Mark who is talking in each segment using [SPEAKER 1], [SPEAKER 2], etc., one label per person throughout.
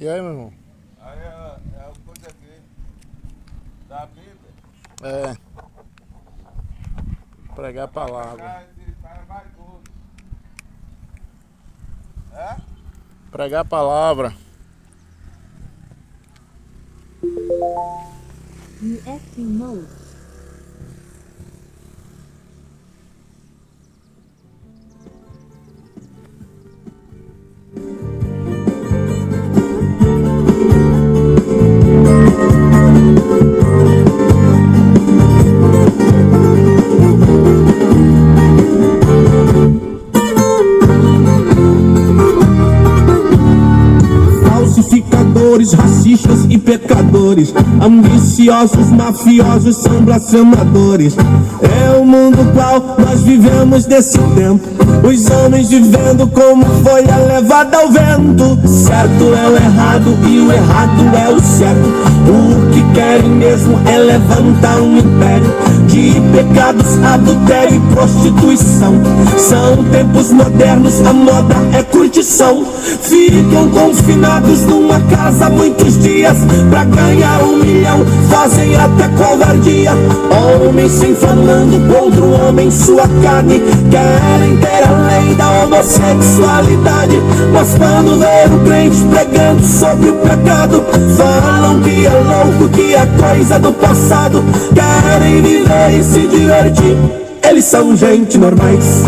[SPEAKER 1] E aí, meu irmão?
[SPEAKER 2] Aí é a coisa aqui da Bíblia.
[SPEAKER 1] É. Pregar a
[SPEAKER 2] Vai pra
[SPEAKER 1] palavra.
[SPEAKER 2] cá e para mais tudo. É?
[SPEAKER 1] Pregar a palavra.
[SPEAKER 3] USB mode.
[SPEAKER 4] Falsificadores, racistas e pecadores, ambiciosos, mafiosos, são blasfemadores. É o mundo qual nós vivemos desse tempo, os homens vivendo como folha levada ao vento. Certo é o errado e o errado é o certo. O que querem mesmo é levantar um império de pecados, adultério e prostituição. São tempos modernos, a moda é curtição. Ficam confinados numa casa muitos dias pra ganhar 1 milhão, fazem até covardia. Homens se inflamando contra o homem, sua carne, querem ter a lei da homossexualidade. Mas quando vê o crente pregando sobre o pecado, falam que é louco, que é coisa do passado. Querem viver e se divertir, eles são gente normais.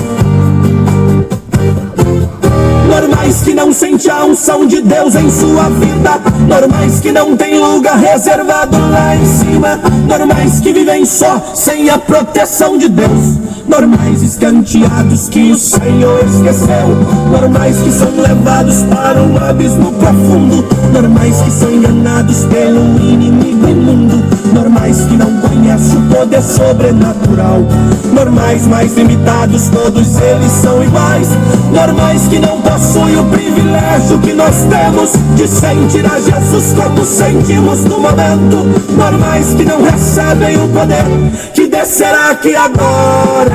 [SPEAKER 4] Normais que não sente a unção de Deus em sua vida. Normais que não tem lugar reservado lá em cima. Normais que vivem só, sem a proteção de Deus. Normais escanteados que o Senhor esqueceu. Normais que são levados para um abismo profundo. Normais que são enganados pelo inimigo imundo. Normais que não conhecem o poder sobrenatural. Normais mais limitados, todos eles são iguais. Normais que não possuem o privilégio que nós temos de sentir a Jesus como sentimos no momento. Normais que não recebem o poder que descerá aqui agora.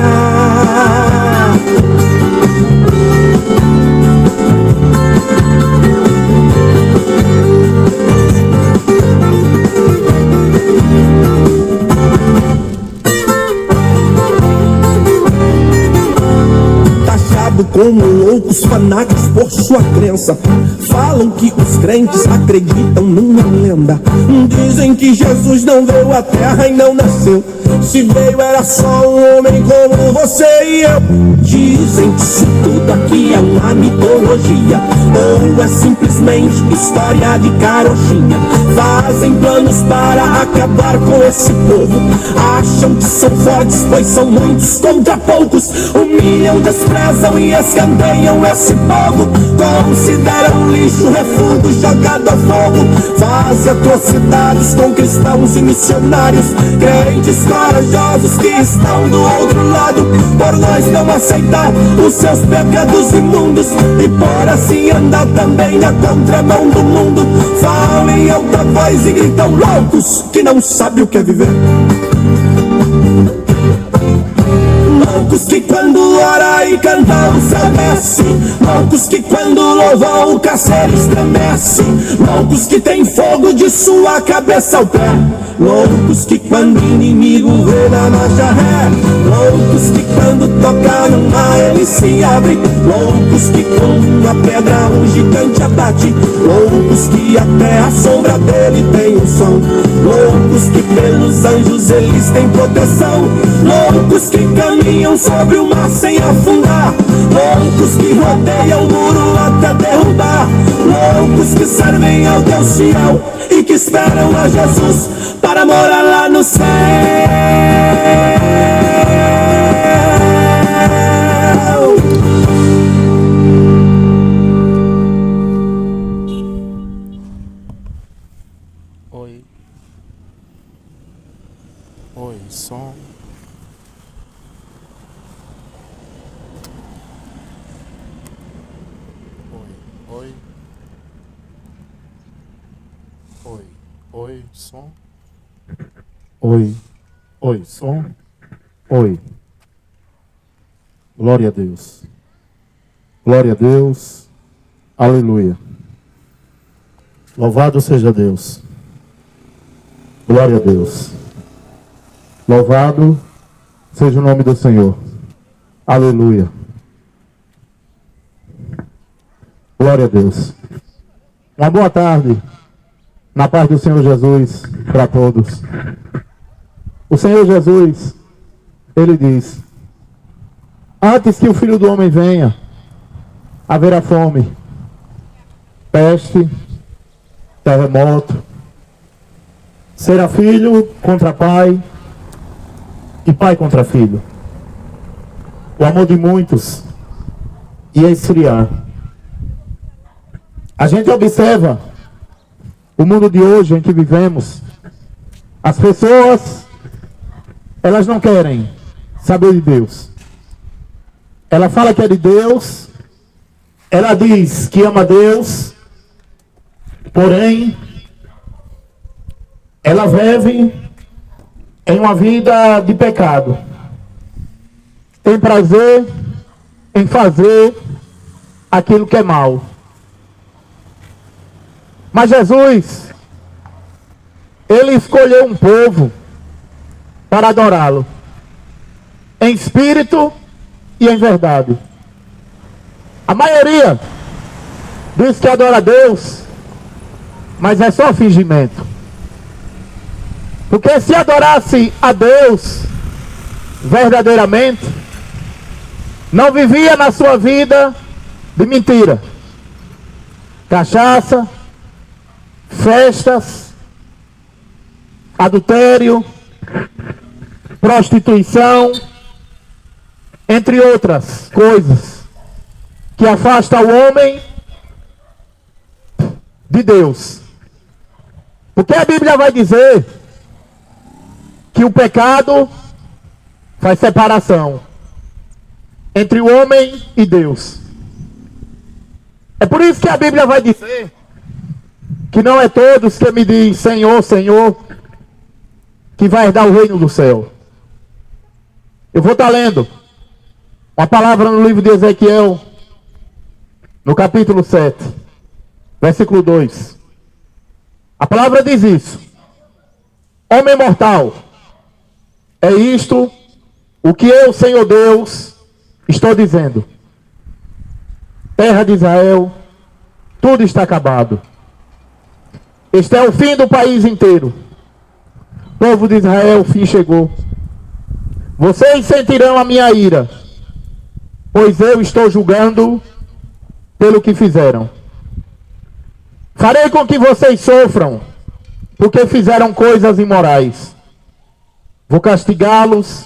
[SPEAKER 4] Como loucos fanáticos por sua crença, falam que os crentes acreditam numa lenda. Dizem que Jesus não veio à terra e não nasceu. Se veio era só um homem como você e eu. Dizem que isso tudo aqui é uma mitologia, ou é simplesmente história de carochinha. Fazem planos para acabar com esse povo. Acham que são fortes, pois são muitos contra poucos. Humilham, desprezam e escandeiam esse povo. Consideram lixo, refúgio jogado a fogo. Fazem atrocidades com cristãos e missionários, crentes corajosos que estão do outro lado. Por nós não aceitar os seus pecados imundos e por assim andar também na contramão do mundo. Falam em alta voz e gritam loucos que não sabem o que é viver. Loucos que quando ora e canta estremece. Loucos que quando louvam o carcereiro estremece. Loucos que tem fogo de sua cabeça ao pé. Loucos que quando o inimigo vê na marcha ré. Loucos que quando toca no mar ele se abre. Loucos que com uma pedra um gigante abate. Loucos que até a sombra dele tem um som. Loucos que pelos anjos eles têm proteção. Loucos que caminham sobre o mar sem afundar. Loucos que rodeiam o muro até derrubar. Loucos que servem ao Deus fiel e que esperam a Jesus para morar lá no céu.
[SPEAKER 1] Oi. Oi, som. Oi, oi. Oi, oi, som. Oi, oi, som. Oi. Glória a Deus. Glória a Deus. Aleluia. Louvado seja Deus. Glória a Deus. Louvado seja o nome do Senhor. Aleluia. Glória a Deus. Uma boa tarde. Na paz do Senhor Jesus para todos. O Senhor Jesus, Ele diz: antes que o Filho do Homem venha, haverá fome, peste, terremoto. Será filho contra pai e pai contra filho. O amor de muitos ia esfriar. A gente observa o mundo de hoje em que vivemos. As pessoas, elas não querem saber de Deus. Ela fala que é de Deus, ela diz que ama Deus, porém, ela vive em uma vida de pecado. Tem prazer em fazer aquilo que é mal. Mas Jesus, Ele escolheu um povo para adorá-lo, em espírito e em verdade. A maioria diz que adora a Deus, mas é só fingimento. Porque se adorasse a Deus verdadeiramente, não vivia na sua vida de mentira, cachaça, festas, adultério, prostituição, entre outras coisas que afastam o homem de Deus. Porque a Bíblia vai dizer que o pecado faz separação entre o homem e Deus. É por isso que a Bíblia vai dizer que não é todos que me dizem Senhor, Senhor, que vai herdar o reino do céu. Eu vou estar lendo uma palavra no livro de Ezequiel, no capítulo 7, versículo 2. A palavra diz isso: homem mortal, é isto o que eu, Senhor Deus, estou dizendo. Terra de Israel, tudo está acabado. Este é o fim do país inteiro. Povo de Israel, o fim chegou. Vocês sentirão a minha ira, pois eu estou julgando pelo que fizeram. Farei com que vocês sofram, porque fizeram coisas imorais. Vou castigá-los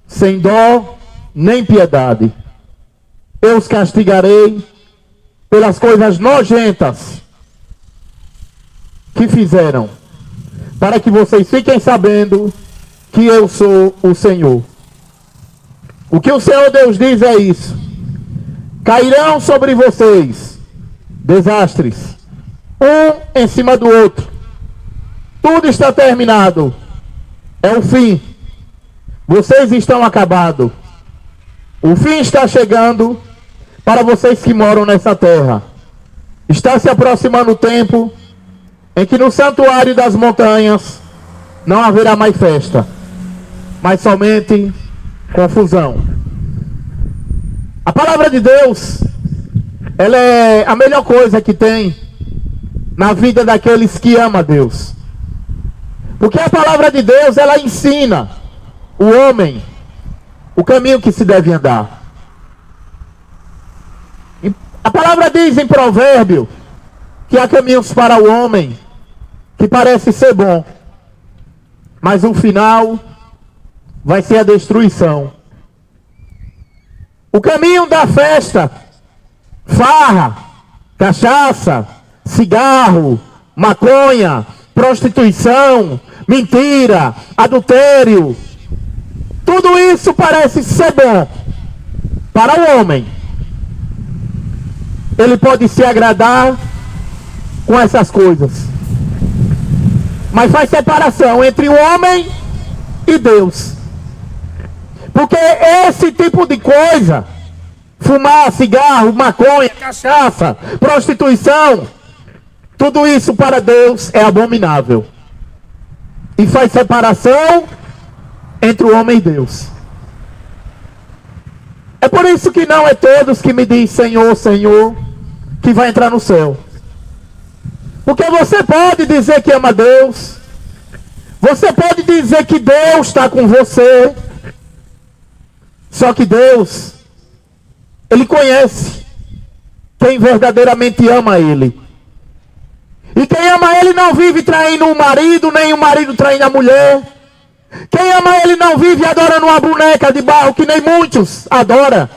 [SPEAKER 1] sem dó nem piedade. Eu os castigarei pelas coisas nojentas que fizeram, para que vocês fiquem sabendo que eu sou o Senhor. O que o Senhor Deus diz é isso: cairão sobre vocês desastres, um em cima do outro. Tudo está terminado. É o fim. Vocês estão acabados. O fim está chegando para vocês que moram nessa terra. Está se aproximando o tempo em que no santuário das montanhas não haverá mais festa, mas somente confusão. A palavra de Deus, ela é a melhor coisa que tem na vida daqueles que amam a Deus. Porque a palavra de Deus, ela ensina o homem o caminho que se deve andar. A palavra diz em Provérbio que há caminhos para o homem que parece ser bom, mas o final vai ser a destruição. O caminho da festa, farra, cachaça, cigarro, maconha, prostituição, mentira, adultério, tudo isso parece ser bom para o homem. Ele pode se agradar com essas coisas, mas faz separação entre o homem e Deus. Porque esse tipo de coisa, fumar, cigarro, maconha, cachaça, prostituição, Tudo isso para Deus é abominável. E faz separação entre o homem e Deus. É por isso que não é todos que me dizem Senhor, Senhor, que vai entrar no céu. Porque você pode dizer que ama Deus. Você pode dizer que Deus está com você. Só que Deus, Ele conhece quem verdadeiramente ama Ele. E quem ama Ele não vive traindo o marido, nem o marido traindo a mulher. Quem ama Ele não vive adorando uma boneca de barro, que nem muitos adoram.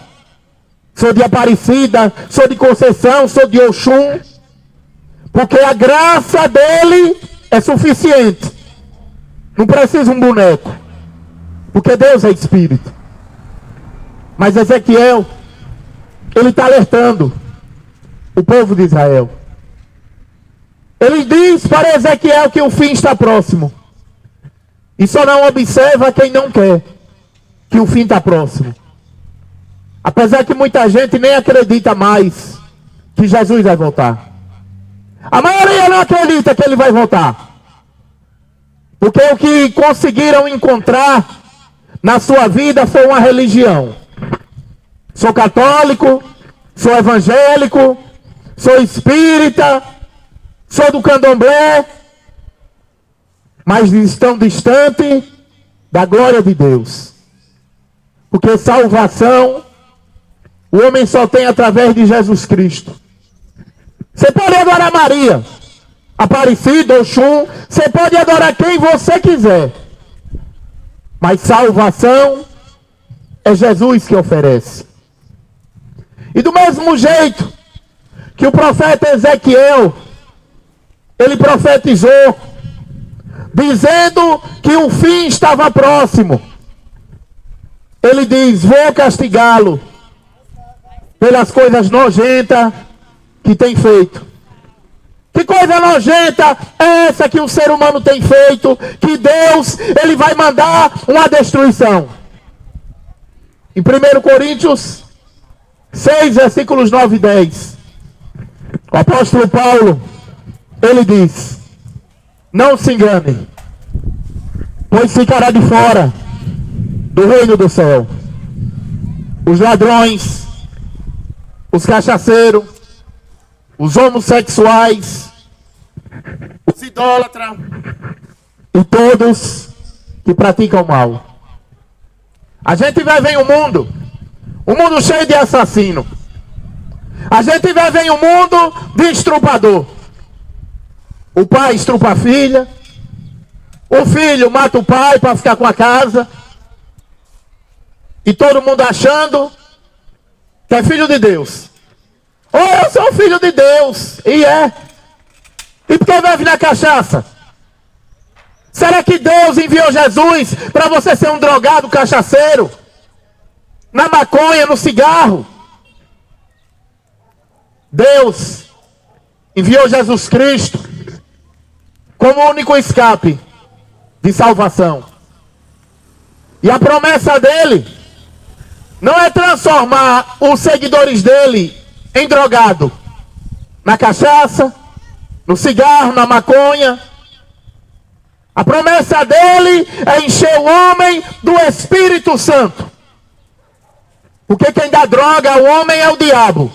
[SPEAKER 1] Sou de Aparecida, sou de Conceição, sou de Oxum. Porque a graça dele é suficiente. Não precisa um boneco. Porque Deus é Espírito. Mas Ezequiel, ele está alertando o povo de Israel. Ele diz para Ezequiel que o fim está próximo. E só não observa quem não quer que o fim está próximo. Apesar que muita gente nem acredita mais que Jesus vai voltar. A maioria não acredita que ele vai voltar. Porque o que conseguiram encontrar na sua vida foi uma religião. Sou católico, sou evangélico, sou espírita, sou do candomblé, mas estão distantes da glória de Deus. Porque salvação, o homem só tem através de Jesus Cristo. Você pode adorar Maria, Aparecida, Oxum, você pode adorar quem você quiser. Mas salvação é Jesus que oferece. E do mesmo jeito que o profeta Ezequiel, ele profetizou, dizendo que o fim estava próximo. Ele diz, vou castigá-lo pelas coisas nojentas que tem feito. Que coisa nojenta é essa que o ser humano tem feito, que Deus, ele vai mandar uma destruição. Em 1 Coríntios 6, versículos 9 e 10, o apóstolo Paulo, ele diz, não se engane, pois ficará de fora do reino do céu os ladrões, os cachaceiros, os homossexuais, os idólatras e todos que praticam mal. A gente vai ver um mundo cheio de assassino. A gente vai ver um mundo de estrupador. O pai estrupa a filha, o filho mata o pai para ficar com a casa, e todo mundo achando que é filho de Deus. Ou eu sou filho de Deus, e é. E por que vai vir na cachaça? Será que Deus enviou Jesus para você ser um drogado cachaceiro? Na maconha, no cigarro? Deus enviou Jesus Cristo como o único escape de salvação. E a promessa dele não é transformar os seguidores dele em drogado, na cachaça, no cigarro, na maconha. A promessa dele é encher o homem do Espírito Santo. Porque quem dá droga ao homem é o diabo.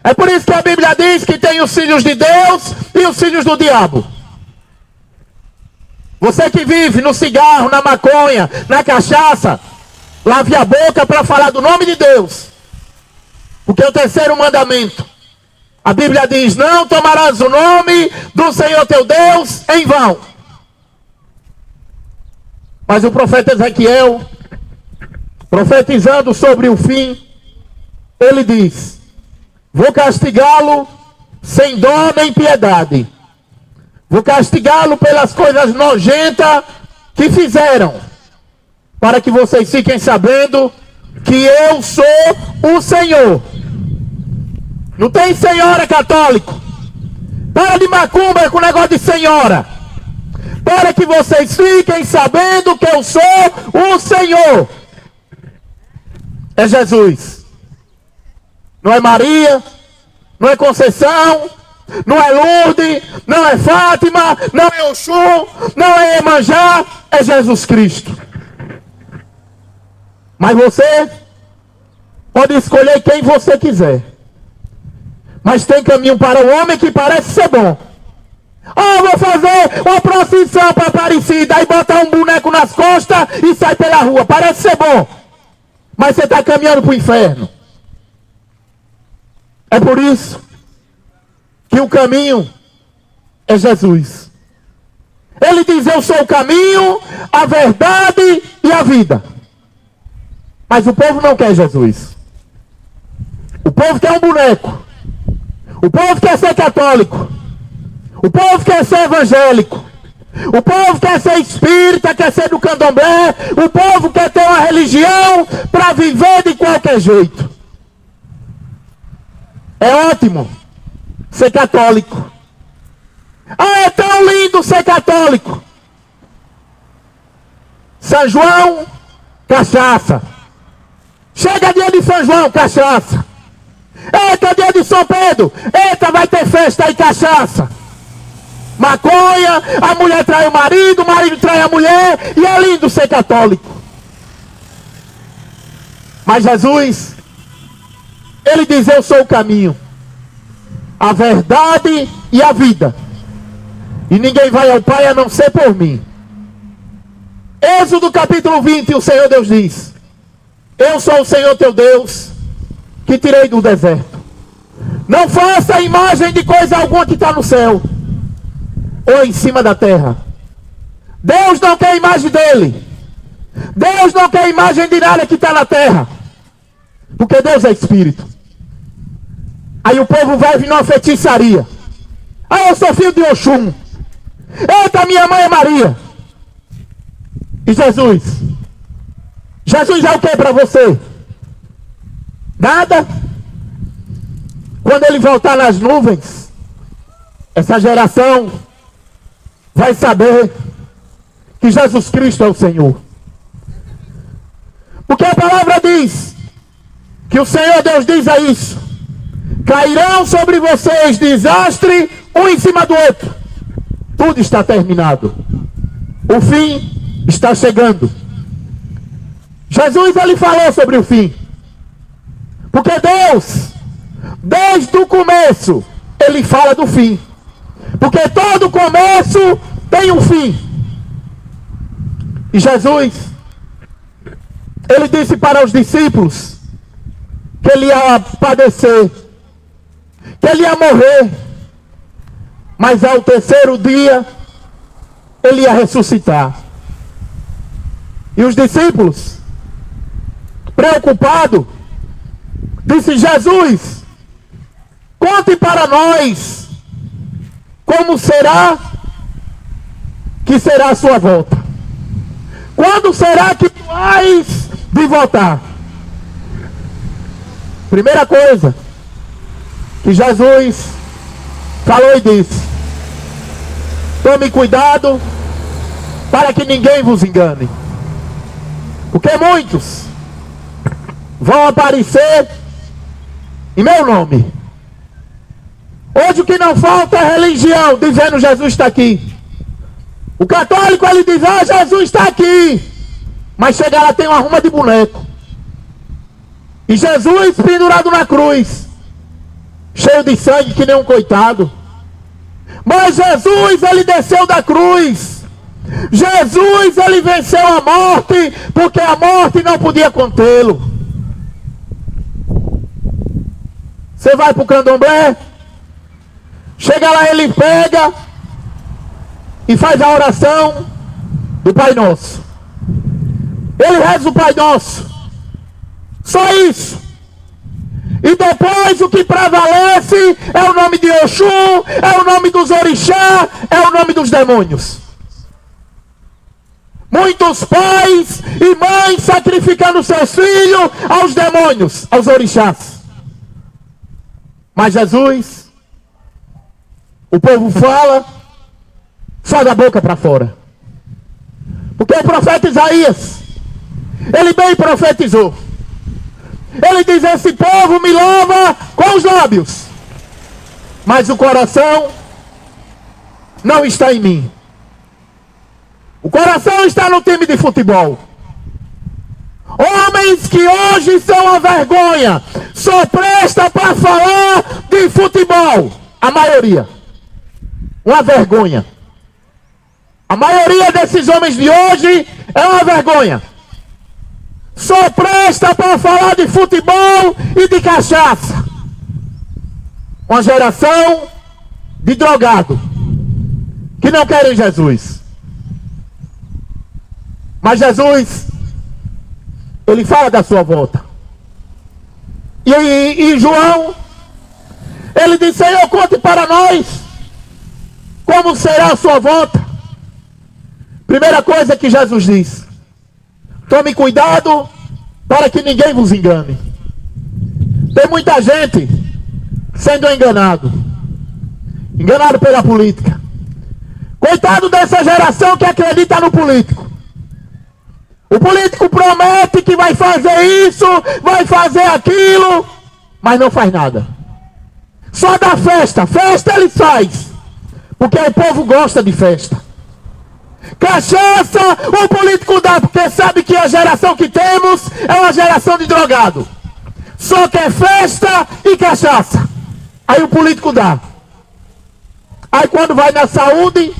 [SPEAKER 1] É por isso que a Bíblia diz que tem os filhos de Deus e os filhos do diabo. Você que vive no cigarro, na maconha, na cachaça, lave a boca para falar do nome de Deus. Porque o terceiro mandamento, a Bíblia diz, não tomarás o nome do Senhor teu Deus em vão. Mas o profeta Ezequiel, profetizando sobre o fim, ele diz, vou castigá-lo sem dó nem piedade. Vou castigá-lo pelas coisas nojentas que fizeram, para que vocês fiquem sabendo que eu sou o Senhor. Não tem senhora católico. Para de macumba com o negócio de senhora. Para que vocês fiquem sabendo que eu sou o Senhor. É Jesus. Não é Maria, não é Conceição, não é Lourdes, não é Fátima, não é Oxum, não é Iemanjá, é Jesus Cristo. Mas você pode escolher quem você quiser. Mas tem caminho para o homem que parece ser bom. Vou fazer uma procissão para Aparecida e botar um boneco nas costas e sai pela rua. Parece ser bom. Mas você está caminhando para o inferno. É por isso que o caminho é Jesus. Ele diz: eu sou o caminho, a verdade e a vida. Mas o povo não quer Jesus. O povo quer um boneco. O povo quer ser católico. O povo quer ser evangélico. O povo quer ser espírita, quer ser do candomblé. O povo quer ter uma religião para viver de qualquer jeito. É ótimo ser católico. É tão lindo ser católico. São João, cachaça. Chega dia de São João, cachaça. Eita, dia de São Pedro. Eita, vai ter festa e cachaça. Maconha, a mulher trai o marido trai a mulher. E é lindo ser católico. Mas Jesus, ele diz: eu sou o caminho, a verdade e a vida. E ninguém vai ao Pai a não ser por mim. Êxodo capítulo 20, o Senhor Deus diz: eu sou o Senhor teu Deus, que tirei do deserto. Não faça imagem de coisa alguma que está no céu ou em cima da terra. Deus não quer imagem dele. Deus não quer imagem de nada que está na terra, porque Deus é Espírito. Aí o povo vai vir numa feitiçaria: eu sou filho de Oxum. Eita, minha mãe é Maria. E Jesus é o que para você? Nada. Quando ele voltar nas nuvens, essa geração vai saber que Jesus Cristo é o Senhor. Porque a palavra diz que o Senhor Deus diz a isso: cairão sobre vocês desastre um em cima do outro. Tudo está terminado. O fim está chegando. Jesus, ele falou sobre o fim. Porque Deus, desde o começo, ele fala do fim. Porque todo começo tem um fim. E Jesus, ele disse para os discípulos que ele ia padecer, que ele ia morrer, mas ao terceiro dia ele ia ressuscitar. E os discípulos, preocupados, disse: Jesus, conte para nós como será que será a sua volta. Quando será que tu vais de voltar? Primeira coisa que Jesus falou e disse: tome cuidado para que ninguém vos engane. Porque muitos vão aparecer em meu nome. Hoje o que não falta é religião, dizendo Jesus está aqui. O católico, ele diz: Jesus está aqui. Mas chega lá, tem uma ruma de boneco. E Jesus pendurado na cruz, cheio de sangue que nem um coitado. Mas Jesus, ele desceu da cruz. Jesus, ele venceu a morte, porque a morte não podia contê-lo. Você vai para o candomblé, chega lá, ele pega e faz a oração do Pai Nosso. Ele reza o Pai Nosso. Só isso. E depois o que prevalece é o nome de Oxum, é o nome dos orixá, é o nome dos demônios. Muitos pais e mães sacrificando seus filhos aos demônios, aos orixás. Mas Jesus, o povo fala só da boca para fora. Porque o profeta Isaías, ele bem profetizou. Ele diz: esse povo me louva com os lábios, mas o coração não está em mim. O coração está no time de futebol. Homens que hoje são uma vergonha, só presta para falar de futebol. A maioria. Uma vergonha. A maioria desses homens de hoje é uma vergonha. Só presta para falar de futebol e de cachaça. Uma geração de drogado que não querem Jesus. Mas Jesus, ele fala da sua volta. E João, ele diz: Senhor, conte para nós como será a sua volta. Primeira coisa que Jesus diz: tome cuidado para que ninguém vos engane. Tem muita gente sendo enganado pela política. Coitado dessa geração que acredita no político. O político promete que vai fazer isso, vai fazer aquilo, mas não faz nada. Só dá festa. Festa ele faz, porque o povo gosta de festa. Cachaça, o político dá, porque sabe que a geração que temos é uma geração de drogado. Só quer festa e cachaça. Aí o político dá. Aí quando vai na saúde,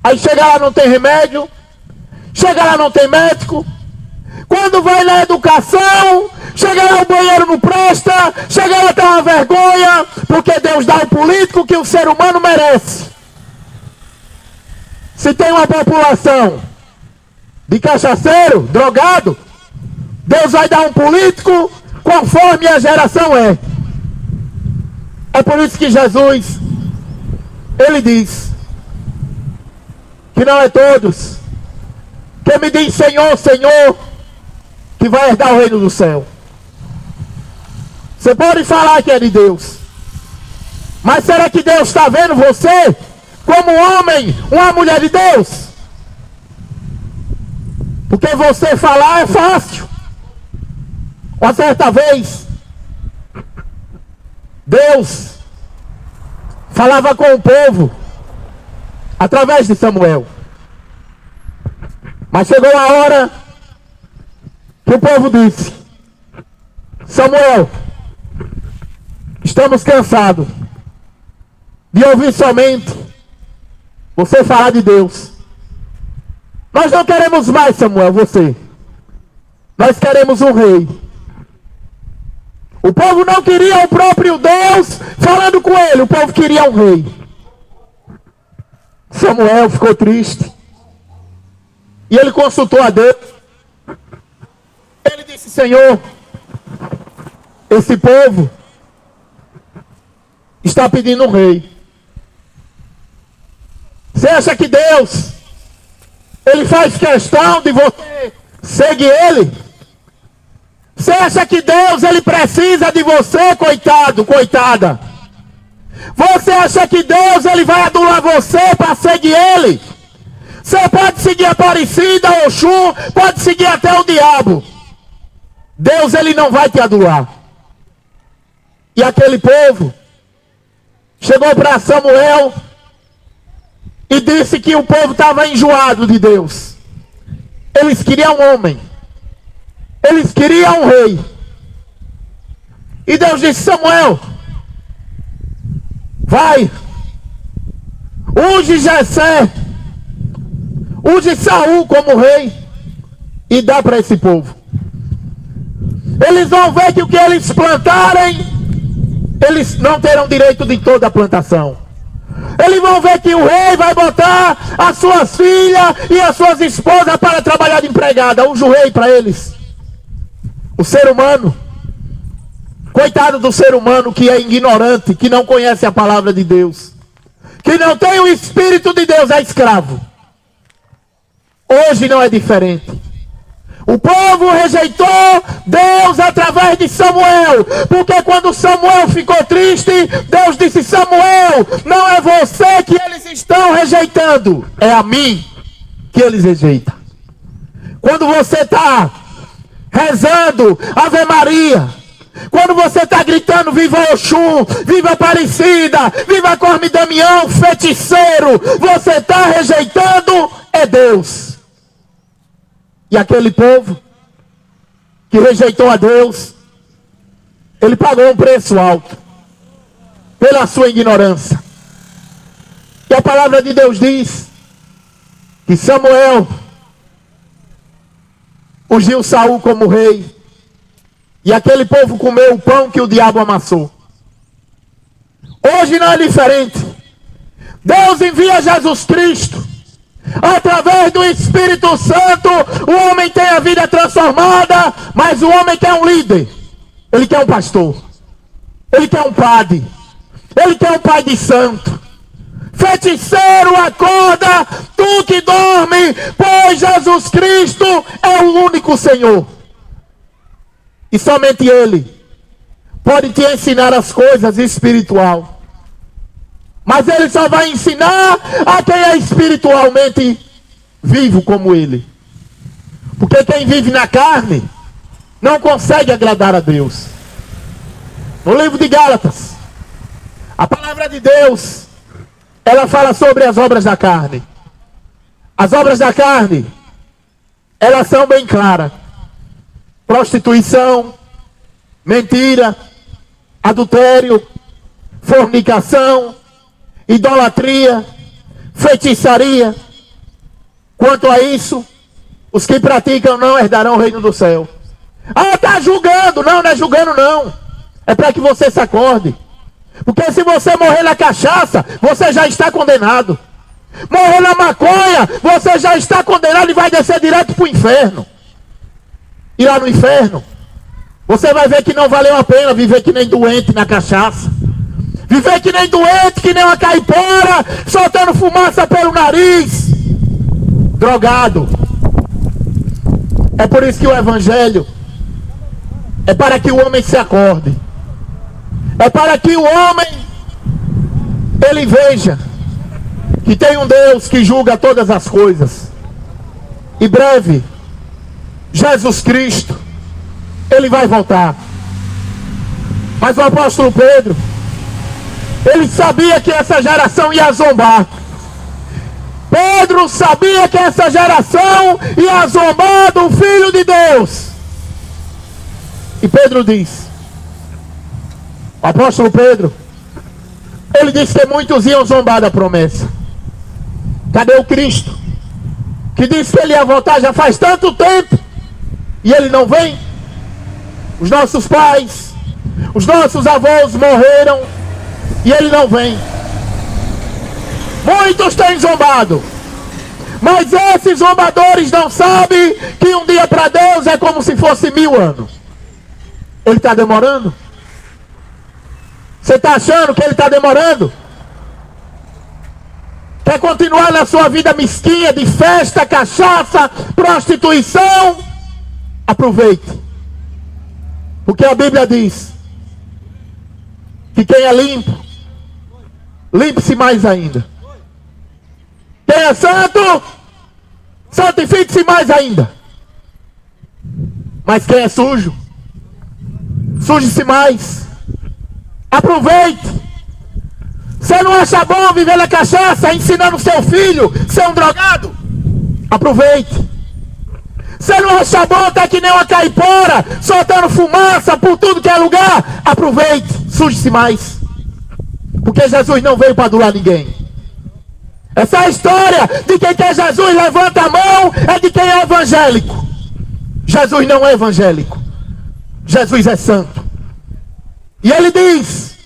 [SPEAKER 1] aí chega lá não tem remédio, chega lá não tem médico. Quando vai na educação, chega lá o banheiro não presta, chega lá tá uma vergonha, porque Deus dá ao político que o ser humano merece. Se tem uma população de cachaceiro, drogado, Deus vai dar um político conforme a geração é. É por isso que Jesus, ele diz que não é todos que me diz Senhor, Senhor, que vai herdar o reino do céu. Você pode falar que é de Deus, mas será que Deus está vendo você como um homem, uma mulher de Deus? Porque você falar é fácil. Uma certa vez, Deus falava com o povo através de Samuel. Mas chegou a hora que o povo disse: Samuel, estamos cansados de ouvir somente você falar de Deus. Nós não queremos mais, Samuel, você. Nós queremos um rei. O povo não queria o próprio Deus falando com ele. O povo queria um rei. Samuel ficou triste. E ele consultou a Deus. Ele disse: Senhor, esse povo está pedindo um rei. Você acha que Deus, ele faz questão de você seguir ele? Você acha que Deus, ele precisa de você, coitado, coitada? Você acha que Deus, ele vai adular você para seguir ele? Você pode seguir a Aparecida, Oxum, pode seguir até o diabo. Deus, ele não vai te adular. E aquele povo chegou para Samuel e disse que o povo estava enjoado de Deus. Eles queriam um homem. Eles queriam um rei. E Deus disse: Samuel, vai, unge Jessé, unge Saul como rei e dá para esse povo. Eles vão ver que o que eles plantarem, eles não terão direito de toda a plantação. Eles vão ver que o rei vai botar as suas filhas e as suas esposas para trabalhar de empregada. Unge o rei para eles. O ser humano, coitado do ser humano que é ignorante, que não conhece a palavra de Deus, que não tem o Espírito de Deus, é escravo. Hoje não é diferente. O povo rejeitou Deus através de Samuel, porque quando Samuel ficou triste, Deus disse: Samuel, não é você que eles estão rejeitando, é a mim que eles rejeitam. Quando você está rezando Ave Maria, Quando você está gritando, viva Oxum, viva Aparecida, viva Corme Damião, feiticeiro, você está rejeitando é Deus. E aquele povo que rejeitou a Deus, ele pagou um preço alto pela sua ignorância. E a palavra de Deus diz que Samuel ungiu Saul como rei, e aquele povo comeu o pão que o diabo amassou. Hoje não é diferente. Deus envia Jesus Cristo. Através do Espírito Santo, o homem tem a vida transformada, mas o homem quer um líder. Ele quer um pastor. Ele quer um padre. Ele quer um pai de santo. Feiticeiro, acorda, tu que dorme, pois Jesus Cristo é o único Senhor. E somente Ele pode te ensinar as coisas espiritual. Mas Ele só vai ensinar a quem é espiritualmente vivo como Ele. Porque quem vive na carne não consegue agradar a Deus. No livro de Gálatas, a palavra de Deus, ela fala sobre as obras da carne. As obras da carne, elas são bem claras. Prostituição, mentira, adultério, fornicação, idolatria, feitiçaria. Quanto a isso, os que praticam não herdarão o reino do céu. Ah, está julgando. Não, não é julgando não. É para que você se acorde. Porque se você morrer na cachaça, você já está condenado. Morrer na maconha, você já está condenado e vai descer direto para o inferno. E lá no inferno, você vai ver que não valeu a pena viver que nem doente na cachaça. Viver que nem doente, que nem uma caipora, soltando fumaça pelo nariz. Drogado. É por isso que o evangelho é para que o homem se acorde. É para que o homem, ele veja que tem um Deus que julga todas as coisas. E breve, Jesus Cristo, ele vai voltar. Mas o apóstolo Pedro, ele sabia que essa geração ia zombar. Pedro sabia que essa geração ia zombar do Filho de Deus. E Pedro diz, o apóstolo Pedro, ele disse que muitos iam zombar da promessa. Cadê o Cristo? Que disse que ele ia voltar já faz tanto tempo. E ele não vem. Os nossos pais, os nossos avós morreram e ele não vem. Muitos têm zombado, mas esses zombadores não sabem que um dia para Deus é como se fosse 1000 anos. Ele está demorando? Você está achando que ele está demorando? Quer continuar na sua vida mesquinha de festa, cachaça, prostituição? Aproveite. Porque a Bíblia diz que quem é limpo, limpe-se mais ainda. Quem é santo, santifique-se mais ainda. Mas quem é sujo, suje-se mais. Aproveite. Você não acha bom viver na cachaça, ensinando seu filho a ser um drogado? Aproveite. Você não acha bom estar que nem uma caipora, soltando fumaça por tudo que é lugar? Aproveite, suje-se mais. Porque Jesus não veio para adular ninguém. Essa história de quem quer Jesus levanta a mão é de quem é evangélico. Jesus não é evangélico. Jesus é santo. E ele diz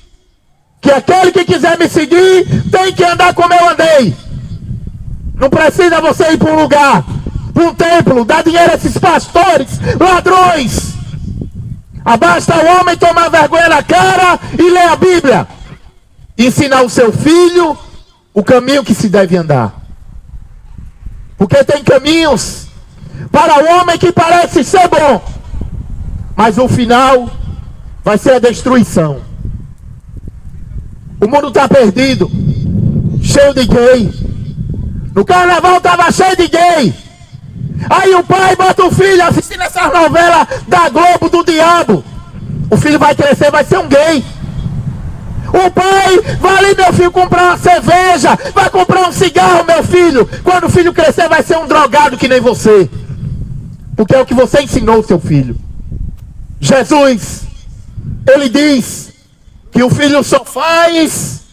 [SPEAKER 1] que aquele que quiser me seguir tem que andar como eu andei. Não precisa você ir para um lugar, para um templo, dar dinheiro a esses pastores, ladrões. Basta o homem tomar vergonha na cara e ler a Bíblia. Ensinar o seu filho o caminho que se deve andar. Porque tem caminhos para o homem que parece ser bom, mas o final vai ser a destruição. O mundo está perdido, cheio de gay. No carnaval estava cheio de gay. Aí o pai bota o filho assistindo essas novelas da Globo do diabo. O filho vai crescer, vai ser um gay. O pai vai ali, meu filho, comprar uma cerveja, vai comprar um cigarro, meu filho. Quando o filho crescer, vai ser um drogado que nem você. Porque é o que você ensinou seu filho. Jesus, ele diz que o filho só faz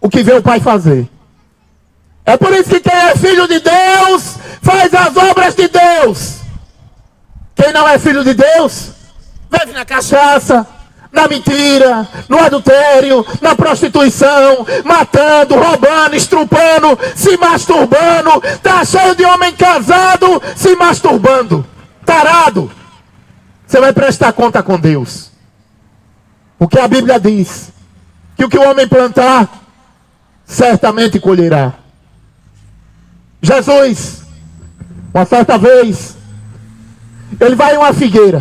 [SPEAKER 1] o que vê o pai fazer. É por isso que quem é filho de Deus faz as obras de Deus. Quem não é filho de Deus vive na cachaça, na mentira, no adultério, na prostituição, matando, roubando, estrupando, se masturbando. Tá cheio de homem casado se masturbando. Tarado. Você vai prestar conta com Deus. Porque a Bíblia diz que o que o homem plantar, certamente colherá. Jesus, uma certa vez, ele vai em uma figueira.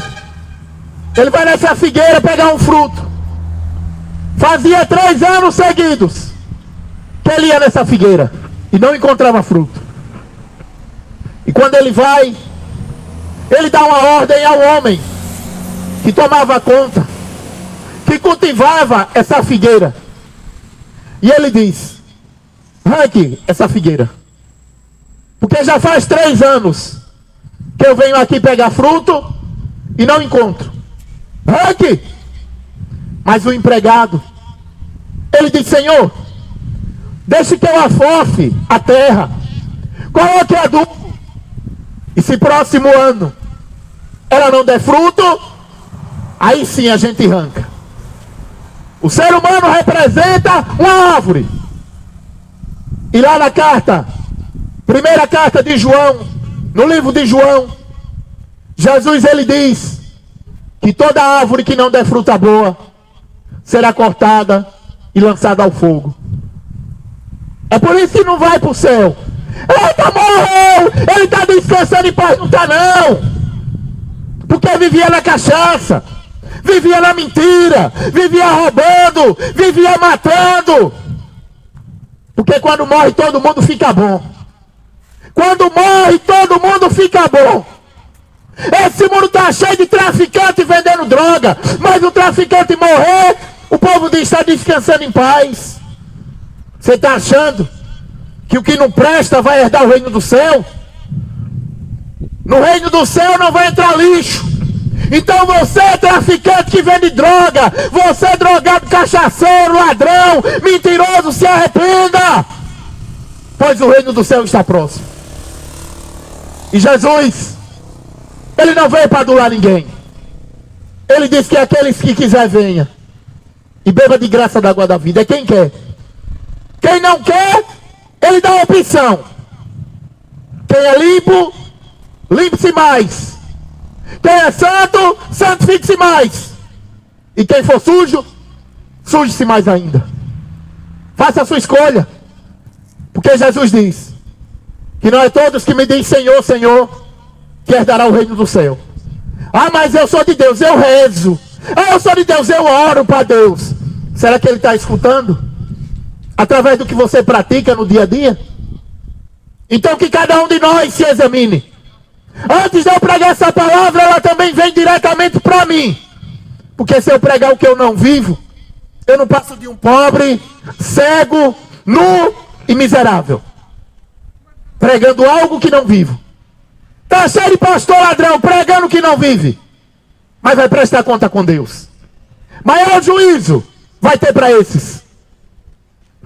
[SPEAKER 1] Ele vai nessa figueira pegar um fruto. Fazia 3 anos seguidos que ele ia nessa figueira e não encontrava fruto. E quando ele vai, ele dá uma ordem ao homem que tomava conta, que cultivava essa figueira. E ele diz: arranque essa figueira, porque já faz 3 anos que eu venho aqui pegar fruto e não encontro. Arranque! Mas o empregado, ele diz: Senhor, deixe que eu afofe a terra, coloque adubo, e se próximo ano ela não der fruto, aí sim a gente arranca. O ser humano representa uma árvore. E lá na carta, primeira carta de João, no livro de João, Jesus ele diz que toda árvore que não der fruta boa será cortada e lançada ao fogo. É por isso que não vai para o céu. Eita, morreu! Ele está descansando em paz. Não está não. Porque vivia na cachaça, vivia na mentira, vivia roubando, vivia matando. Porque quando morre todo mundo fica bom. Quando morre todo mundo fica bom. Esse mundo está cheio de traficante vendendo droga, mas o traficante morrer, o povo diz: está descansando em paz. Você está achando que o que não presta vai herdar o reino do céu? No reino do céu não vai entrar lixo. Então você é traficante que vende droga, você é drogado, cachaceiro, ladrão, mentiroso, se arrependa, pois o reino do céu está próximo. E Jesus, ele não veio para adular ninguém. Ele disse que aqueles que quiser venha e beba de graça da água da vida. É quem quer. Quem não quer, ele dá uma opção. Quem é limpo, limpe-se mais. Quem é santo, santifique-se mais. E quem for sujo, suje-se mais ainda. Faça a sua escolha. Porque Jesus diz que não é todos que me dizem Senhor, Senhor, que herdará o reino do céu. Ah, mas eu sou de Deus, eu rezo. Ah, eu sou de Deus, eu oro para Deus. Será que ele está escutando? Através do que você pratica no dia a dia? Então que cada um de nós se examine. Antes de eu pregar essa palavra, ela também vem diretamente para mim. Porque se eu pregar o que eu não vivo, eu não passo de um pobre, cego, nu e miserável, pregando algo que não vivo. Está cheio de pastor ladrão pregando que não vive, mas vai prestar conta com Deus. Maior juízo vai ter para esses.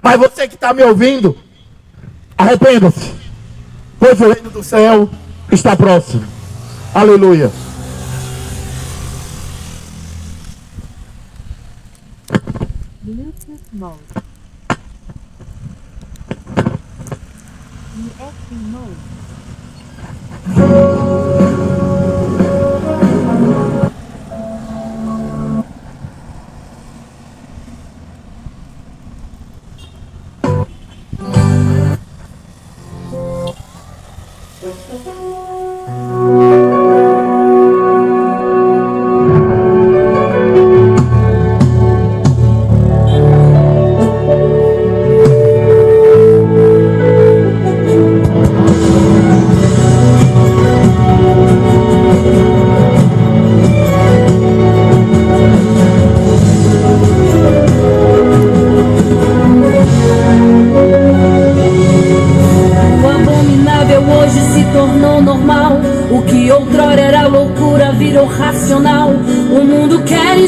[SPEAKER 1] Mas você que está me ouvindo, arrependa-se, pois o reino do céu está próximo. Aleluia.
[SPEAKER 3] Bluetooth mode. USB mode.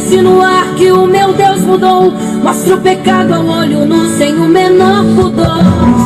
[SPEAKER 5] insinuar que o meu Deus mudou. Mostra o pecado ao olho nu sem o menor pudor.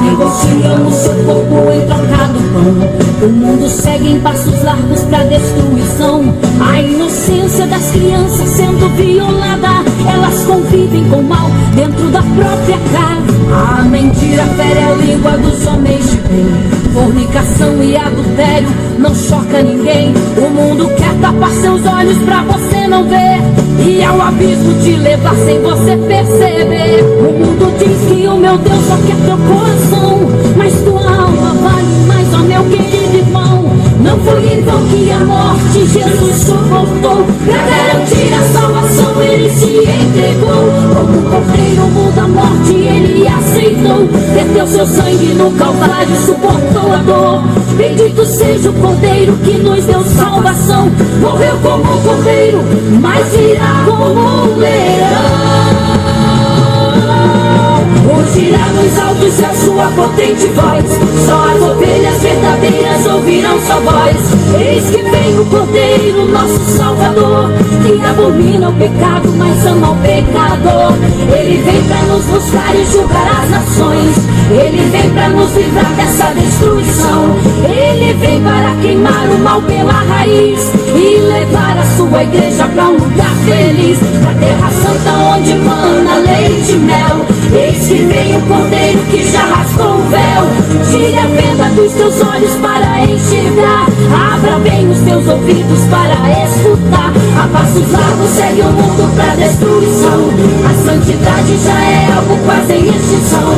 [SPEAKER 5] Negociam o seu corpo em troca do pão. O mundo segue em passos largos pra destruição. A inocência das crianças sendo violada. Elas convivem com o mal dentro da própria casa. A mentira fere a língua dos homens de bem. Fornicação e adultério não choca ninguém. O mundo quer tapar seus olhos pra você não ver, e ao abismo te levar sem você perceber. O mundo diz que o meu Deus só quer teu coração, mas tua alma vale mais, ó meu querido irmão. Não foi em vão que a morte Jesus suportou. Pra garantir a salvação ele se entregou. Como um cordeiro mundo a morte ele aceitou. Verteu seu sangue no Calvário, suportou a dor. Bendito seja o cordeiro que nos deu salvação. Morreu como um cordeiro, mas virá como um leão. Rugirá nos altos a sua potente voz. Só as ovelhas verdadeiras ouvirão sua voz. Eis que vem o Cordeiro, nosso Salvador, que abomina o pecado, mas ama o pecador. Ele vem pra nos buscar e julgar as nações. Ele vem pra nos livrar dessa destruição. Ele vem para queimar o mal pela raiz e levar a sua igreja pra um lugar feliz, pra terra santa onde mana leite e mel. Eis que vem o Cordeiro que já rasgou o véu. Tire a venda dos teus olhos para enxergar. Abra bem os teus ouvidos para escutar. A passos largos segue o mundo pra destruição. A santidade já é algo quase em extinção.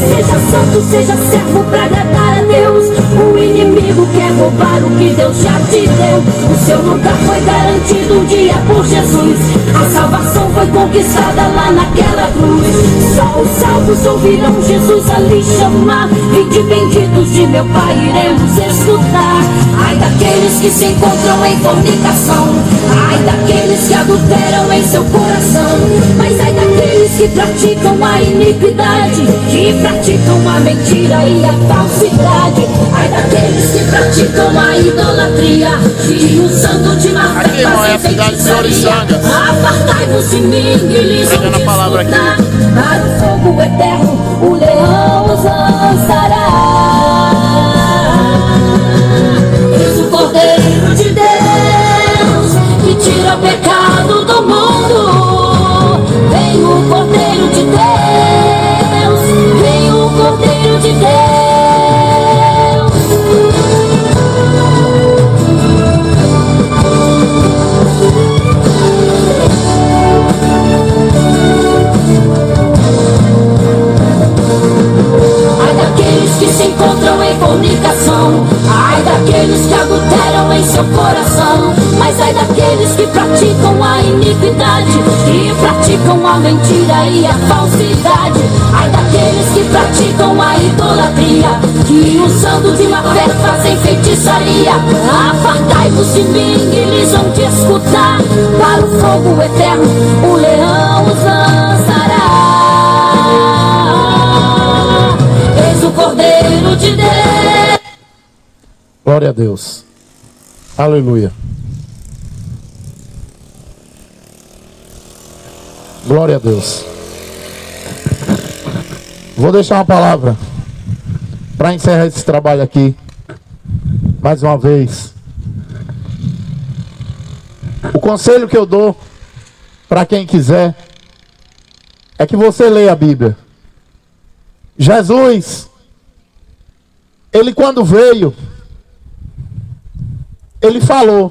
[SPEAKER 5] Seja santo, seja servo pra agradar a Deus. O inimigo quer roubar o que Deus já te deu. O seu lugar foi garantido um dia por Jesus. A salvação foi conquistada lá naquela cruz. Só os salvos ouvirão Jesus ali chamar. Vinde benditos de meu Pai, iremos escutar. Ai daqueles que se encontram em fornicação. Ai daqueles que adulteram em seu coração. Mas ai daqueles que praticam a iniquidade, que praticam a mentira e a falsidade. Ai daqueles que praticam a idolatria, que usando de má fé fazem feitiçaria. Apartai-vos de mim e lhes vão disputar. Para o fogo eterno o leão os lançará. Eis o Cordeiro de Deus que tira o pecado do mundo. Vem o Cordeiro de Deus, vem o Cordeiro de Deus. Que se encontram em fornicação. Ai daqueles que adulteram em seu coração. Mas ai daqueles que praticam a iniquidade, que praticam a mentira e a falsidade. Ai daqueles que praticam a idolatria, que usando de má fé fazem feitiçaria. Apartai-vos de mim e lhes vão te escutar. Para o fogo eterno o leão os lançará. O Cordeiro de Deus.
[SPEAKER 1] Glória a Deus. Aleluia. Glória a Deus. Vou deixar uma palavra para encerrar esse trabalho aqui. Mais uma vez. O conselho que eu dou para quem quiser é que você leia a Bíblia. Jesus, ele quando veio, ele falou,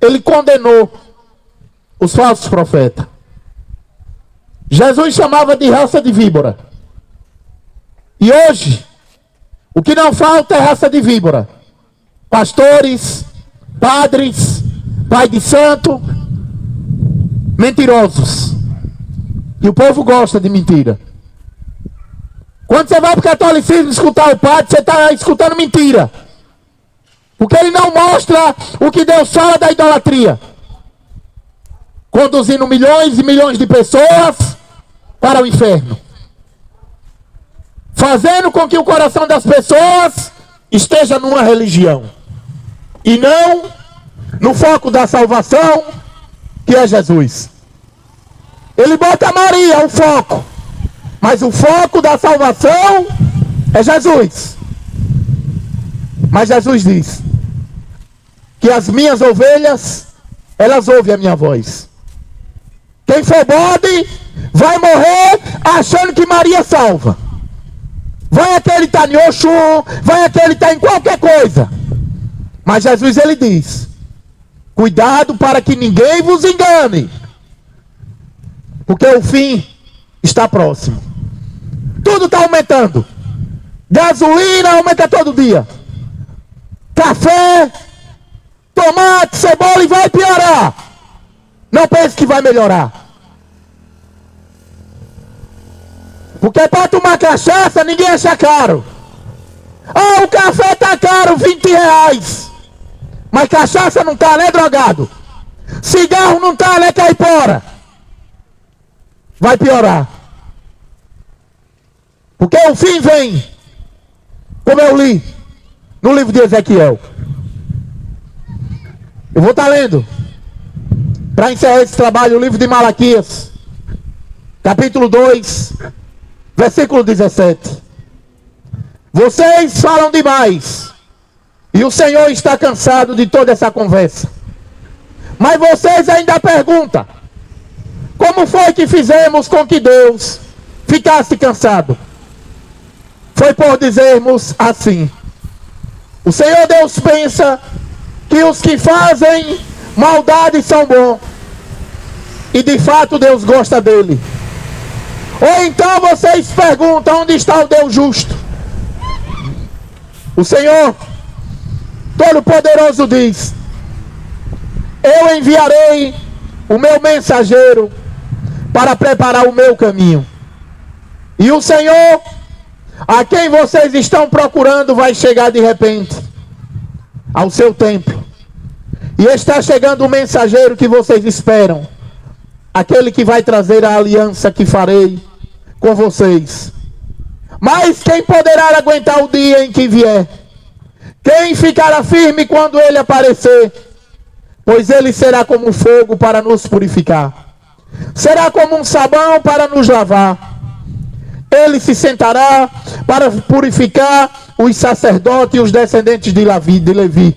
[SPEAKER 1] ele condenou os falsos profetas. Jesus chamava de raça de víbora. E hoje, o que não falta é raça de víbora. Pastores, padres, pai de santo, mentirosos. E o povo gosta de mentira. Quando você vai para o catolicismo escutar o padre, você está escutando mentira. Porque ele não mostra o que Deus fala da idolatria. Conduzindo milhões e milhões de pessoas para o inferno. Fazendo com que o coração das pessoas esteja numa religião. E não no foco da salvação, que é Jesus. Ele bota Maria, o foco. Mas o foco da salvação é Jesus. Mas Jesus diz que as minhas ovelhas, elas ouvem a minha voz. Quem for bode vai morrer achando que Maria salva. Vai acreditar em Oxum, vai acreditar em qualquer coisa. Mas Jesus, ele diz: cuidado para que ninguém vos engane, porque o fim está próximo. Tudo está aumentando. Gasolina aumenta todo dia. Café, tomate, cebola, e vai piorar. Não pense que vai melhorar. Porque para tomar cachaça ninguém acha caro. Ah, o café está caro, R$20. Mas cachaça não está, né, drogado? Cigarro não está, né, caipora? Vai piorar. Porque o fim vem, como eu li no livro de Ezequiel. Eu vou estar lendo, para encerrar esse trabalho, o livro de Malaquias, capítulo 2, versículo 17. Vocês falam demais, e o Senhor está cansado de toda essa conversa. Mas vocês ainda perguntam: como foi que fizemos com que Deus ficasse cansado? Foi por dizermos assim: o Senhor Deus pensa que os que fazem maldade são bons, e de fato Deus gosta dele. Ou então vocês perguntam: onde está o Deus justo? O Senhor Todo-Poderoso diz: eu enviarei o meu mensageiro para preparar o meu caminho. E o Senhor, a quem vocês estão procurando, vai chegar de repente ao seu templo. E está chegando o mensageiro que vocês esperam, aquele que vai trazer a aliança que farei com vocês. Mas quem poderá aguentar o dia em que vier? Quem ficará firme quando ele aparecer? Pois ele será como um fogo para nos purificar, será como um sabão para nos lavar. Ele se sentará para purificar os sacerdotes e os descendentes de Levi,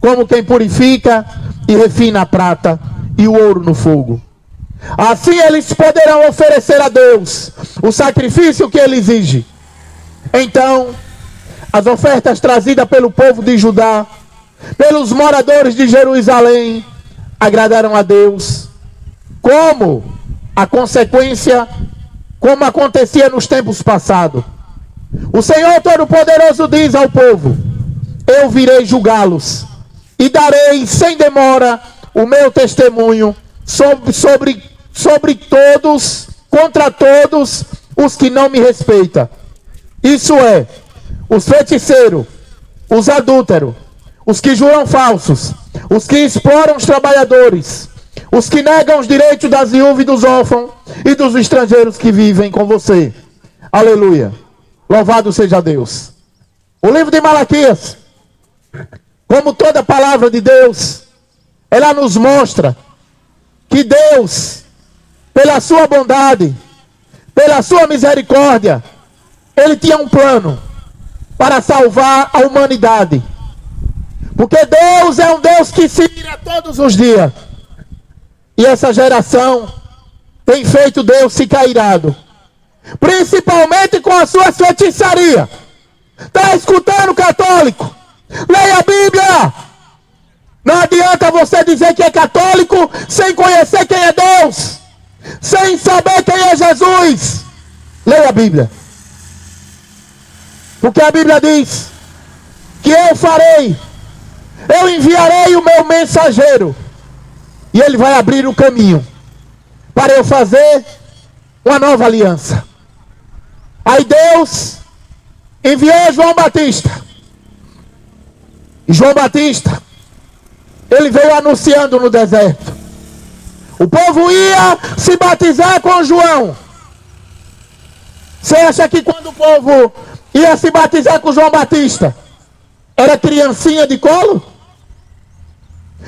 [SPEAKER 1] como quem purifica e refina a prata e o ouro no fogo. Assim eles poderão oferecer a Deus o sacrifício que ele exige. Então, as ofertas trazidas pelo povo de Judá, pelos moradores de Jerusalém, agradaram a Deus, como a consequência, como acontecia nos tempos passados. O Senhor Todo-Poderoso diz ao povo: eu virei julgá-los, e darei sem demora o meu testemunho sobre todos, contra todos os que não me respeitam. Isso é, os feiticeiros, os adúlteros, os que juram falsos, os que exploram os trabalhadores, os que negam os direitos das viúvas e dos órfãos e dos estrangeiros que vivem com você. Aleluia. Louvado seja Deus. O livro de Malaquias, como toda palavra de Deus, ela nos mostra que Deus, pela sua bondade, pela sua misericórdia, ele tinha um plano para salvar a humanidade. Porque Deus é um Deus que se ira todos os dias. E essa geração tem feito Deus ficar irado, principalmente com a sua feitiçaria. Está escutando, católico? Leia a Bíblia. Não adianta você dizer que é católico sem conhecer quem é Deus, sem saber quem é Jesus. Leia a Bíblia. Porque a Bíblia diz que eu enviarei o meu mensageiro, e ele vai abrir o caminho para eu fazer uma nova aliança. Aí Deus enviou João Batista. E João Batista, ele veio anunciando no deserto. O povo ia se batizar com João. Você acha que quando o povo ia se batizar com João Batista, era criancinha de colo?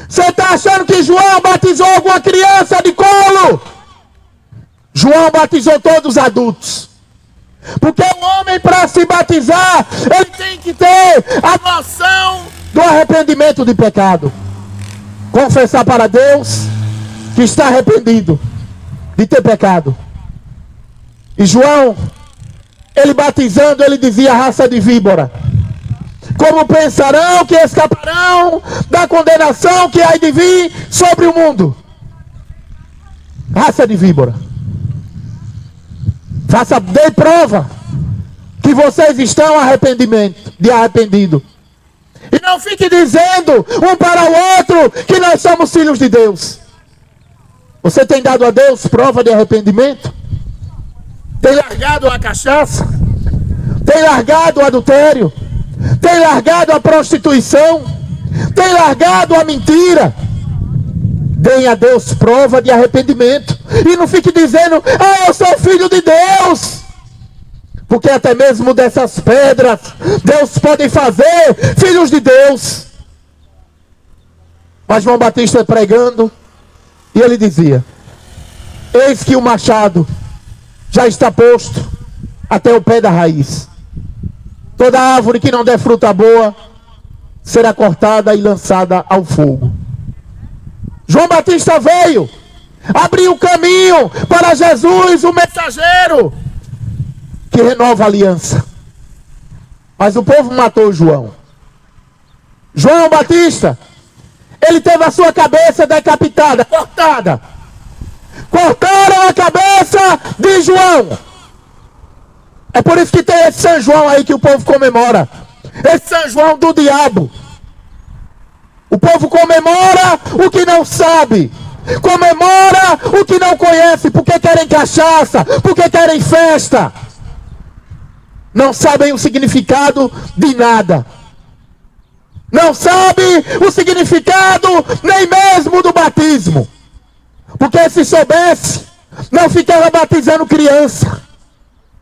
[SPEAKER 1] Você está achando que João batizou alguma criança de colo? João batizou todos os adultos. Porque o homem, para se batizar, ele tem que ter a noção do arrependimento de pecado. Confessar para Deus que está arrependido de ter pecado. E João, ele batizando, ele dizia: raça de víbora, como pensarão que escaparão da condenação que há de vir sobre o mundo? Raça de víbora. Dê prova que vocês estão arrependido. E não fique dizendo um para o outro que nós somos filhos de Deus. Você tem dado a Deus prova de arrependimento? Tem largado a cachaça? Tem largado o adultério? Tem largado a prostituição? Tem largado a mentira? Deem a Deus prova de arrependimento. E não fique dizendo: ah, eu sou filho de Deus. Porque até mesmo dessas pedras Deus pode fazer filhos de Deus. Mas João Batista pregando, e ele dizia: eis que o machado já está posto até o pé da raiz. Toda árvore que não der fruta boa será cortada e lançada ao fogo. João Batista veio, abriu o caminho para Jesus, o mensageiro, que renova a aliança. Mas o povo matou João. João Batista, ele teve a sua cabeça decapitada, cortada. Cortaram a cabeça de João. É por isso que tem esse São João aí que o povo comemora. Esse São João do diabo. O povo comemora o que não sabe. Comemora o que não conhece. Porque querem cachaça. Porque querem festa. Não sabem o significado de nada. Não sabem o significado nem mesmo do batismo. Porque se soubesse, não ficava batizando criança.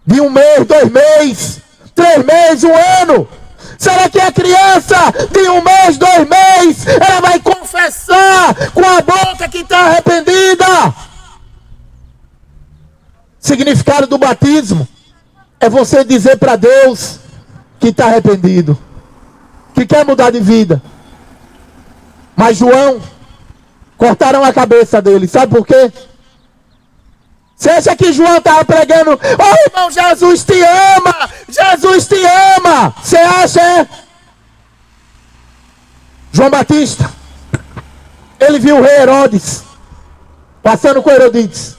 [SPEAKER 1] De 1 mês, 2 meses, 3 meses, 1 ano. Será que a criança de 1 mês, 2 meses, ela vai confessar com a boca que está arrependida? Significado do batismo é você dizer para Deus que está arrependido, que quer mudar de vida. Mas João, cortaram a cabeça dele. Sabe por quê? Você acha que João estava pregando: oh irmão, Jesus te ama, Jesus te ama? Você acha, é? João Batista, ele viu o rei Herodes passando com Herodes.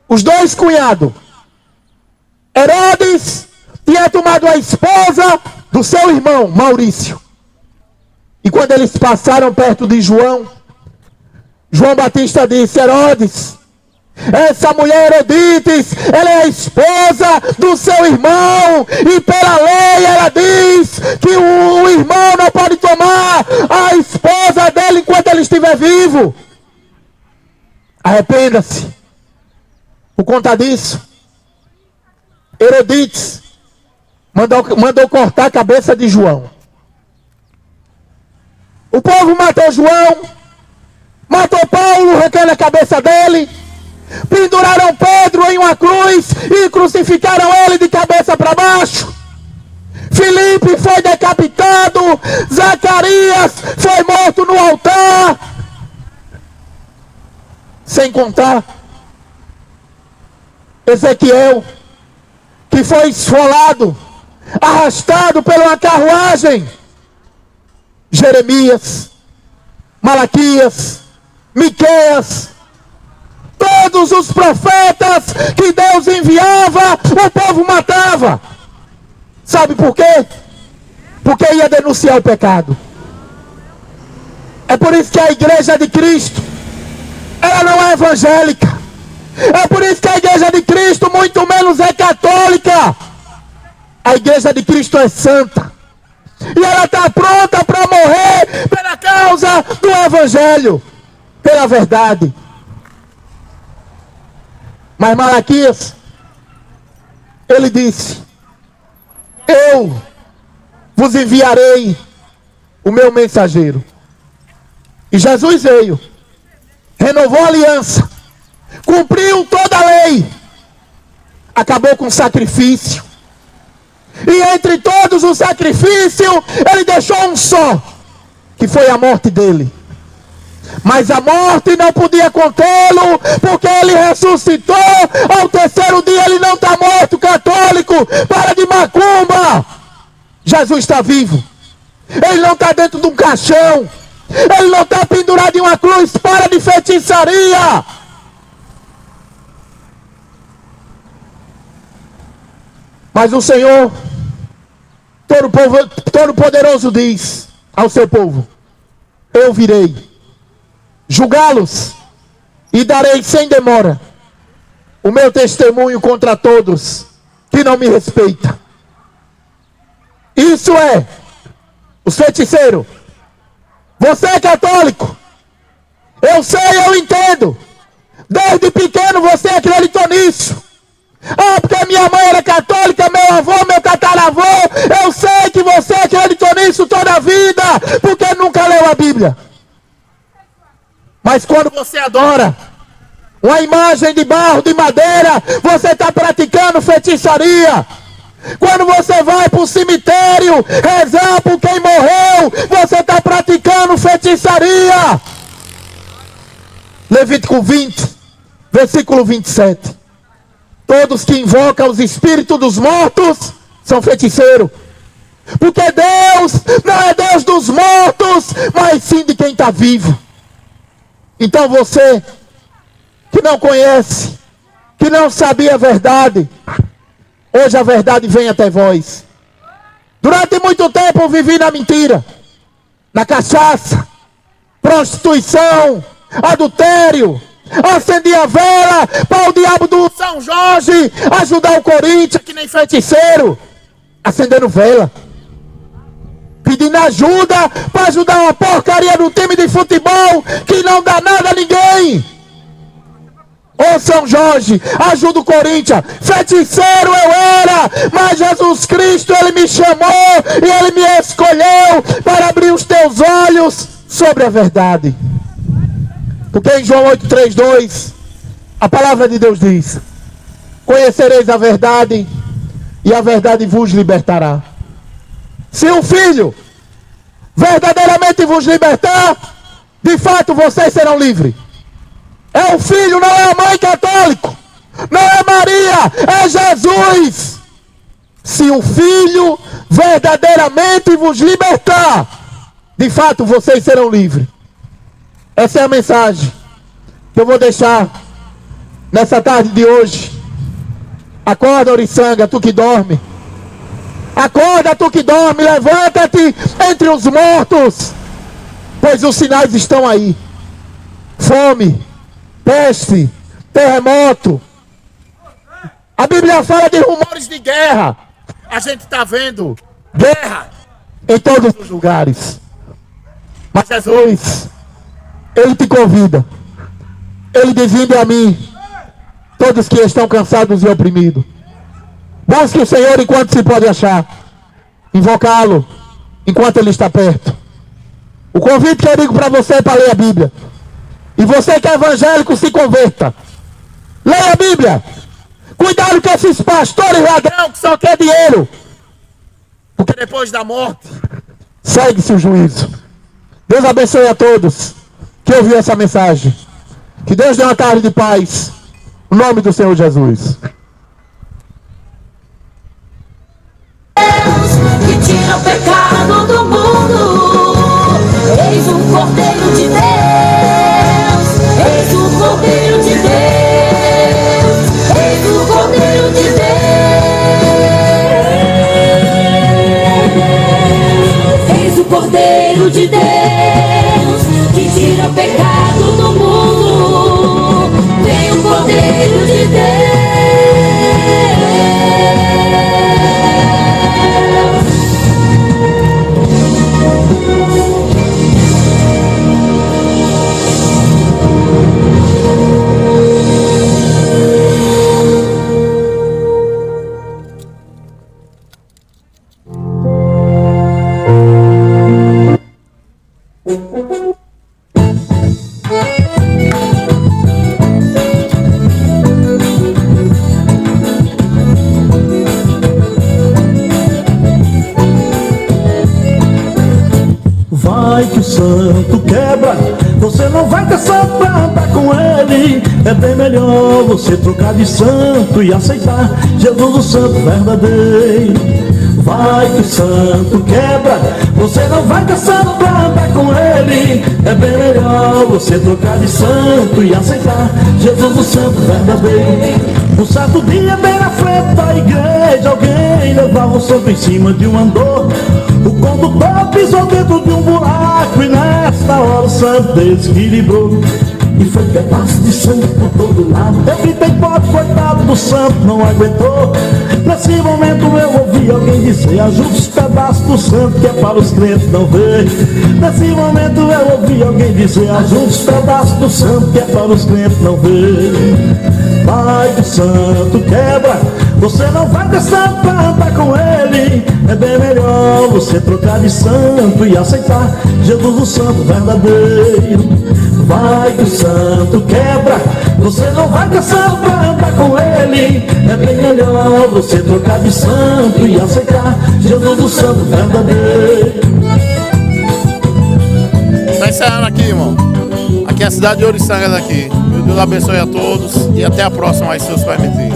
[SPEAKER 1] Os dois cunhados. Herodes tinha tomado a esposa do seu irmão Maurício. E quando eles passaram perto de João, João Batista disse: Herodes, essa mulher Herodias, ela é a esposa do seu irmão, e pela lei ela diz que o irmão não pode tomar a esposa dele enquanto ele estiver vivo. Arrependa-se. Por conta disso, Herodias mandou cortar a cabeça de João. O povo matou João, matou Paulo, arrancando a cabeça dele. Penduraram Pedro em uma cruz e crucificaram ele de cabeça para baixo. Filipe foi decapitado. Zacarias foi morto no altar. Sem contar Ezequiel, que foi esfolado, arrastado pela uma carruagem. Jeremias, Malaquias, Miqueias, todos os profetas que Deus enviava, o povo matava. Sabe por quê? Porque ia denunciar o pecado. É por isso que a igreja de Cristo, ela não é evangélica. É por isso que a igreja de Cristo muito menos é católica. A igreja de Cristo é santa. E ela está pronta para morrer pela causa do evangelho, pela verdade. Mas Malaquias, ele disse: eu vos enviarei o meu mensageiro. E Jesus veio, renovou a aliança, cumpriu toda a lei, acabou com o sacrifício. E entre todos os sacrifícios, ele deixou um só, que foi a morte dele. Mas a morte não podia contê-lo, porque ele ressuscitou. Ao terceiro dia ele não está morto, católico. Para de macumba. Jesus está vivo. Ele não está dentro de um caixão. Ele não está pendurado em uma cruz. Para de feitiçaria. Mas o Senhor Todo-Poderoso diz ao seu povo: eu virei julgá-los e darei sem demora o meu testemunho contra todos que não me respeitam. Isso é os feiticeiros. Você é católico, eu sei, eu entendo. Desde pequeno você acreditou nisso. Ah, porque minha mãe era católica, meu avô, meu tataravô. Eu sei que você acreditou nisso toda a vida, porque nunca leu a Bíblia. Mas quando você adora uma imagem de barro, de madeira, você está praticando feitiçaria. Quando você vai para o cemitério rezar por quem morreu, você está praticando feitiçaria. Levítico 20, versículo 27. Todos que invocam os espíritos dos mortos são feiticeiros. Porque Deus não é Deus dos mortos, mas sim de quem está vivo. Então você que não conhece, que não sabia a verdade, hoje a verdade vem até vós. Durante muito tempo eu vivi na mentira, na cachaça, prostituição, adultério. Acendia vela para o diabo do São Jorge ajudar o Corinthians, que nem feiticeiro, acendendo vela, pedindo ajuda para ajudar uma porcaria do time de futebol que não dá nada a ninguém. Ô São Jorge, ajuda o Corinthians. Feiticeiro eu era, mas Jesus Cristo, ele me chamou e ele me escolheu para abrir os teus olhos sobre a verdade. Porque em João 8,3,2 a palavra de Deus diz: conhecereis a verdade e a verdade vos libertará. Se o Filho verdadeiramente vos libertar, de fato vocês serão livres. É o Filho, não é a mãe católico, não é Maria, é Jesus. Se o Filho verdadeiramente vos libertar, de fato vocês serão livres. Essa é a mensagem que eu vou deixar nessa tarde de hoje. Acorda, Oriçanga, tu que dorme. Acorda, tu que dorme, levanta-te entre os mortos, pois os sinais estão aí. Fome, peste, terremoto. A Bíblia fala de rumores de guerra. A gente está vendo guerra em todos os lugares. Mas Jesus, ele te convida. Ele diz: vinde a mim, todos que estão cansados e oprimidos. Busque o Senhor enquanto se pode achar. Invocá-lo enquanto ele está perto. O convite que eu digo para você é para ler a Bíblia. E você que é evangélico, se converta. Leia a Bíblia. Cuidado com esses pastores ladrão que só quer dinheiro. Porque depois da morte segue-se o juízo. Deus abençoe a todos que ouviu essa mensagem. Que Deus dê uma tarde de paz. Em nome do Senhor Jesus.
[SPEAKER 5] Deus que tira o pecado do mundo. Eis o Cordeiro de Deus. Eis o Cordeiro de Deus. Eis o Cordeiro de Deus. Eis o Cordeiro de Deus que tira o pecado do mundo. Vem o Cordeiro de Deus.
[SPEAKER 4] santo quebra, você não vai ter santo pra andar com ele. É bem melhor você trocar de santo e aceitar Jesus o santo verdadeiro. Vai que o santo quebra, você não vai ter santo pra andar com ele. É bem melhor você trocar de santo e aceitar Jesus o santo verdadeiro. Um certo dia bem na frente da igreja, alguém levava um santo em cima de um andor. O condutor pisou dentro de um buraco e nesta hora o santo desequilibrou. E foi pedaço de sangue por todo lado. Eu gritei, pobre, coitado do santo, não aguentou. Nesse momento eu ouvi alguém dizer: ajuda os pedaços do santo que é para os crentes não ver. Nesse momento eu ouvi alguém dizer: ajuda os pedaços do santo que é para os crentes não ver. Vai que o santo quebra, você não vai ter santo pra andar com ele. É bem melhor você trocar de santo e aceitar Jesus o santo verdadeiro. Vai que o santo quebra, você não vai ter santo pra andar com ele. É bem melhor você trocar de santo e aceitar Jesus o santo verdadeiro.
[SPEAKER 2] Tá encerrando aqui, irmão. Aqui é a cidade de Ouriçangas aqui. Meu Deus abençoe a todos e até a próxima, aí se Deus permitir.